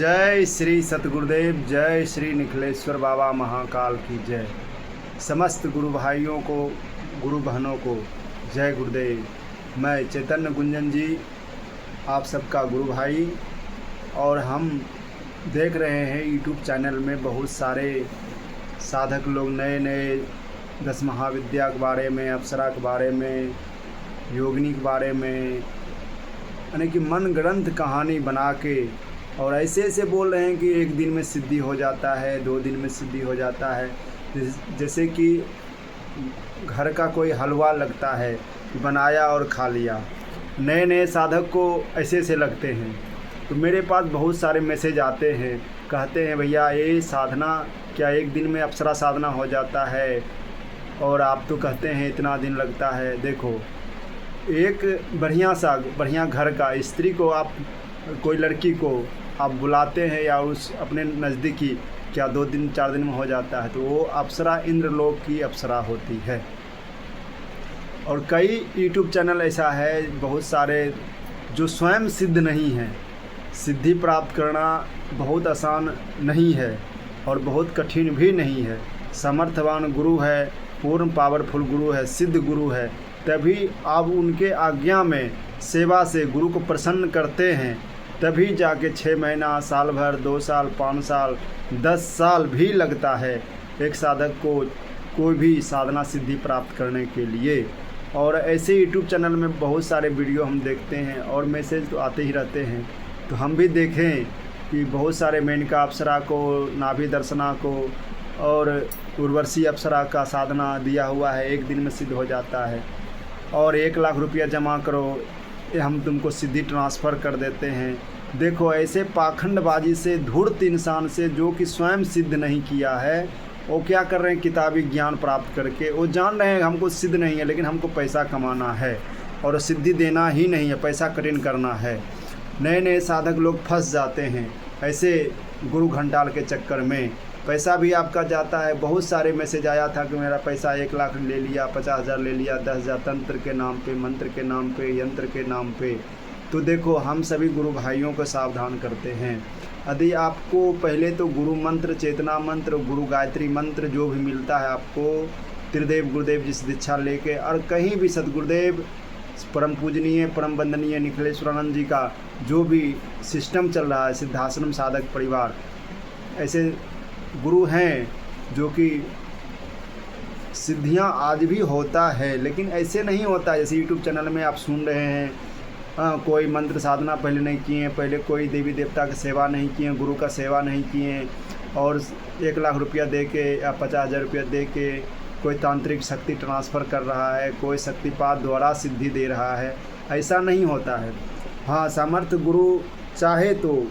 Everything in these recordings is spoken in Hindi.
जय श्री सतगुरुदेव, जय श्री निखिलेश्वर बाबा महाकाल की जय। समस्त गुरु भाइयों को, गुरु बहनों को जय गुरुदेव। मैं चैतन्य गुंजन जी, आप सबका गुरु भाई, और हम देख रहे हैं यूट्यूब चैनल में बहुत सारे साधक लोग नए नए 10 महाविद्या के बारे में, अप्सरा के बारे में, योगिनी के बारे में, यानी कि मन ग्रंथ कहानी बना के और ऐसे ऐसे बोल रहे हैं कि एक दिन में सिद्धि हो जाता है, 2 दिन में सिद्धि हो जाता है। जैसे कि घर का कोई हलवा लगता है, बनाया और खा लिया। नए नए साधक को ऐसे ऐसे लगते हैं। तो मेरे पास बहुत सारे मैसेज आते हैं, कहते हैं भैया ये साधना क्या एक दिन में अप्सरा साधना हो जाता है, और आप तो कहते हैं इतना दिन लगता है। देखो, एक बढ़िया घर का स्त्री को, आप कोई लड़की को आप बुलाते हैं या उस अपने नज़दीकी, क्या 2 दिन 4 दिन में हो जाता है? तो वो अप्सरा इंद्रलोक की अप्सरा होती है। और कई यूट्यूब चैनल ऐसा है, बहुत सारे जो स्वयं सिद्ध नहीं हैं। सिद्धि प्राप्त करना बहुत आसान नहीं है और बहुत कठिन भी नहीं है। समर्थवान गुरु है, पूर्ण पावरफुल गुरु है, सिद्ध गुरु है, तभी आप उनके आज्ञा में सेवा से गुरु को प्रसन्न करते हैं, तभी जाके 6 महीना, साल भर, 2 साल, 5 साल, 10 साल भी लगता है एक साधक को कोई भी साधना सिद्धि प्राप्त करने के लिए। और ऐसे यूट्यूब चैनल में बहुत सारे वीडियो हम देखते हैं और मैसेज तो आते ही रहते हैं। तो हम भी देखें कि बहुत सारे मेनका अप्सरा को, नाभि दर्शना को और उर्वशी अप्सरा का साधना दिया हुआ है, एक दिन में सिद्ध हो जाता है, और 1 लाख रुपया जमा करो, हम तुमको सिद्धि ट्रांसफ़र कर देते हैं। देखो, ऐसे पाखंडबाजी से, धूर्त इंसान से, जो कि स्वयं सिद्ध नहीं किया है, वो क्या कर रहे हैं, किताबी ज्ञान प्राप्त करके वो जान रहे हैं हमको सिद्ध नहीं है, लेकिन हमको पैसा कमाना है और सिद्धि देना ही नहीं है, पैसा कठिन करना है। नए नए साधक लोग फंस जाते हैं ऐसे गुरु घंटाल के चक्कर में। पैसा भी आपका जाता है। बहुत सारे मैसेज आया था कि मेरा पैसा 1 लाख ले लिया, 50,000 ले लिया, 10,000 तंत्र के नाम पे, मंत्र के नाम पे, यंत्र के नाम पे। तो देखो, हम सभी गुरु भाइयों को सावधान करते हैं। यदि आपको पहले तो गुरु मंत्र, चेतना मंत्र, गुरु गायत्री मंत्र जो भी मिलता है आपको, त्रिदेव गुरुदेव जी से दीक्षा लेके, और कहीं भी सतगुरुदेव, परम पूजनीय, परम वंदनीय निखिलेश्वरानंद जी का जो भी सिस्टम चल रहा है, सिद्धाश्रम साधक परिवार, ऐसे गुरु हैं जो कि सिद्धियां आज भी होता है, लेकिन ऐसे नहीं होता जैसे यूट्यूब चैनल में आप सुन रहे हैं। कोई मंत्र साधना पहले नहीं किए, पहले कोई देवी देवता की सेवा नहीं किए, गुरु का सेवा नहीं किए, और 1 लाख रुपया दे के या 50,000 रुपया दे के कोई तांत्रिक शक्ति ट्रांसफ़र कर रहा है, कोई शक्तिपात द्वारा सिद्धि दे रहा है। ऐसा नहीं होता है। हाँ, सामर्थ्य गुरु चाहे तो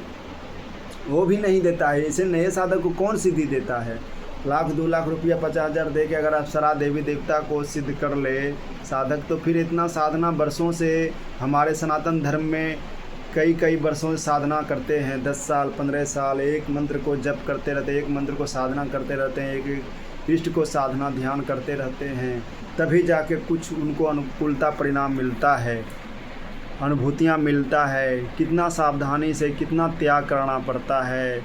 वो भी नहीं देता है। ऐसे नए साधक को कौन सिद्धि देता है? 1 लाख 2 लाख रुपया 50,000 दे के अगर अप्सरा देवी देवता को सिद्ध कर ले साधक, तो फिर इतना साधना वर्षों से हमारे सनातन धर्म में कई वर्षों से साधना करते हैं, 10 साल, 15 साल, एक मंत्र को जप करते रहते हैं, एक मंत्र को साधना करते रहते हैं, एक इष्ट को साधना ध्यान करते रहते हैं, तभी जाके कुछ उनको अनुकूलता परिणाम मिलता है, अनुभूतियाँ मिलता है। कितना सावधानी से, कितना त्याग करना पड़ता है,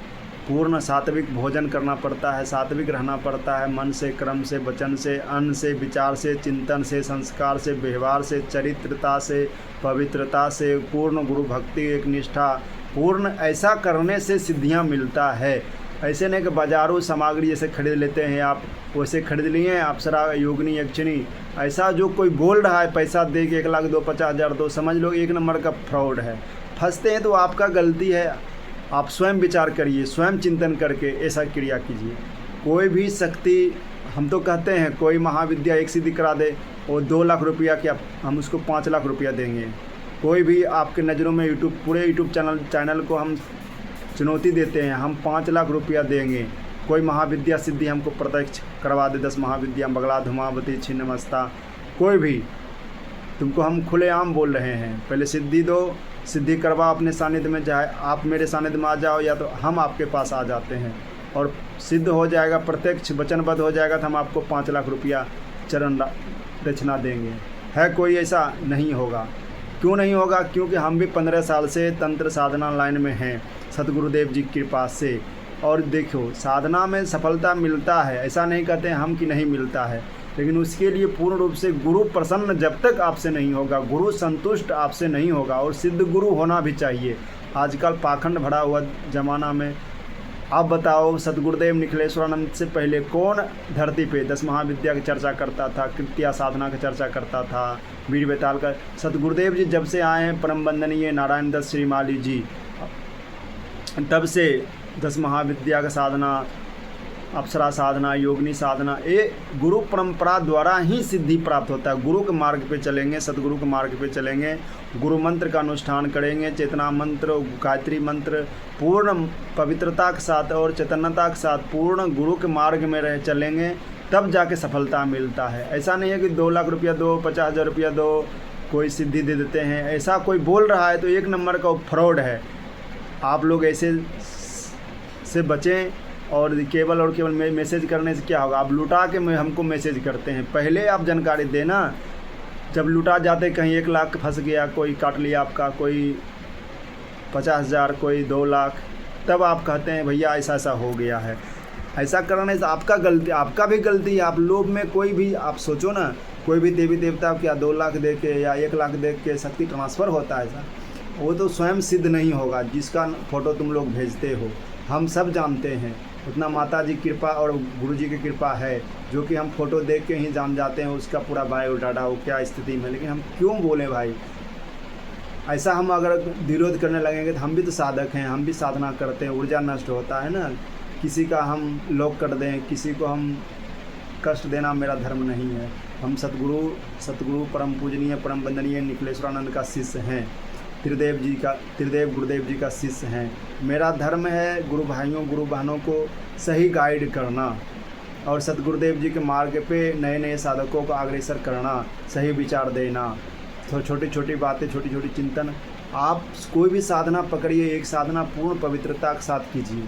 पूर्ण सात्विक भोजन करना पड़ता है, सात्विक रहना पड़ता है, मन से, कर्म से, वचन से, अन्न से, विचार से, चिंतन से, संस्कार से, व्यवहार से, चरित्रता से, पवित्रता से, पूर्ण गुरु भक्ति, एक निष्ठा पूर्ण, ऐसा करने से सिद्धियां मिलता है। ऐसे नहीं कि बाजारू सामग्री जैसे खरीद लेते हैं आप, वैसे खरीद लिए अप्सरा, योगिनी, यक्षिणी, ऐसा जो कोई बोल रहा है पैसा दे के 1 लाख दो, 50,000 दो, समझ लो 1 नंबर का फ्रॉड है। फंसते हैं तो आपका गलती है। आप स्वयं विचार करिए, स्वयं चिंतन करके ऐसा क्रिया कीजिए। कोई भी शक्ति, हम तो कहते हैं कोई महाविद्या एक सिद्धि करा दे, वो 2 लाख रुपया क्या, हम उसको 5 लाख रुपया देंगे। कोई भी आपके नज़रों में पूरे यूट्यूब चैनल को हम चुनौती देते हैं, हम 5 लाख रुपया देंगे। कोई महाविद्या सिद्धि हमको प्रत्यक्ष करवा दे, 10 महाविद्या, बगला, धुमावती, छिन्नमस्ता, कोई भी, तुमको हम खुलेआम बोल रहे हैं, पहले सिद्धि दो, सिद्धि करवा अपने सानिध्य में, चाहे आप मेरे सानिध्य में आ जाओ या तो हम आपके पास आ जाते हैं, और सिद्ध हो जाएगा, प्रत्यक्ष वचनबद्ध हो जाएगा, तो हम आपको 5 लाख रुपया चरण दक्षिणा देंगे। है कोई ऐसा? नहीं होगा। क्यों नहीं होगा? क्योंकि हम भी 15 साल से तंत्र साधना लाइन में हैं सतगुरुदेव जी की कृपा से। और देखो, साधना में सफलता मिलता है, ऐसा नहीं कहते हैं हम कि नहीं मिलता है, लेकिन उसके लिए पूर्ण रूप से गुरु प्रसन्न जब तक आपसे नहीं होगा, गुरु संतुष्ट आपसे नहीं होगा, और सिद्ध गुरु होना भी चाहिए। आजकल पाखंड भरा हुआ ज़माना में आप बताओ, सतगुरुदेव निखिलेश्वरानंद से पहले कौन धरती पे 10 महाविद्या की चर्चा करता था, कृत्या साधना की चर्चा करता था, वीर बेताल का? सतगुरुदेव जी जब से आए हैं, परम वंदनीय नारायण दत्त श्रीमाली जी, तब से 10 महाविद्या का साधना, अप्सरा साधना, योगिनी साधना, ये गुरु परंपरा द्वारा ही सिद्धि प्राप्त होता है। गुरु के मार्ग पे चलेंगे, सतगुरु के मार्ग पे चलेंगे, गुरु मंत्र का अनुष्ठान करेंगे, चेतना मंत्र, गायत्री मंत्र पूर्ण पवित्रता के साथ और चैतन्यता के साथ पूर्ण गुरु के मार्ग में रह चलेंगे, तब जाके सफलता मिलता है। ऐसा नहीं है कि 2 लाख रुपया दो, 50,000 रुपया दो, कोई सिद्धि दे देते हैं। ऐसा कोई बोल रहा है तो 1 नंबर का फ्रॉड है। आप लोग ऐसे से बचें। और केवल मैसेज करने से क्या होगा? आप लुटा के हमको मैसेज करते हैं, पहले आप जानकारी देना। जब लुटा जाते, कहीं 1 लाख फंस गया, कोई काट लिया आपका, कोई 50,000, कोई 2 लाख, तब आप कहते हैं भैया ऐसा ऐसा हो गया है। ऐसा करने से आपका भी गलती है। आप लोग में कोई भी, आप सोचो ना, कोई भी देवी देवता क्या 2 लाख दे के या 1 लाख दे के शक्ति ट्रांसफ़र होता है? ऐसा वो तो स्वयं सिद्ध नहीं होगा। जिसका फ़ोटो तुम लोग भेजते हो, हम सब जानते हैं, उतना माता जी कृपा और गुरु जी की कृपा है, जो कि हम फ़ोटो देख के ही जान जाते हैं उसका पूरा बायोडाटा वो क्या स्थिति में। लेकिन हम क्यों बोलें भाई? ऐसा हम अगर विरोध करने लगेंगे तो हम भी तो साधक हैं, हम भी साधना करते हैं, ऊर्जा नष्ट होता है ना। किसी का हम लॉक कर दें, किसी को हम कष्ट देना मेरा धर्म नहीं है। हम सतगुरु परम पूजनीय परम वंदनीय निखिलेश्वरानंद का शिष्य हैं, त्रिदेव गुरुदेव जी का शिष्य हैं। मेरा धर्म है गुरु भाइयों गुरु बहनों को सही गाइड करना और सतगुरुदेव जी के मार्ग पे नए नए साधकों को अग्रसर करना, सही विचार देना। तो छोटी छोटी बातें, छोटी छोटी चिंतन, आप कोई भी साधना पकड़िए, एक साधना पूर्ण पवित्रता के साथ कीजिए।